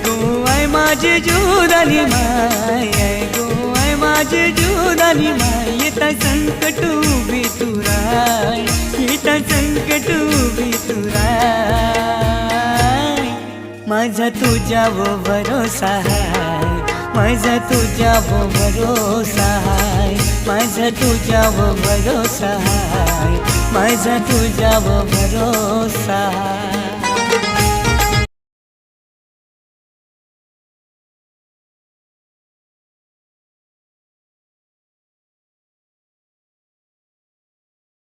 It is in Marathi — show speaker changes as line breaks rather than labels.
गो आय माझी जुदानी माय, गो आय माझी जुदानी माय, येता संकट उभी तुराय, येता संकट उभी तुराय, माझा तुझ्यावर भरोसा हाय, माझा तुझ्यावर भरोसा हाय, माझा तुझ्यावर भरोसा हाय, माझा तुझ्यावर भरोसा हाय.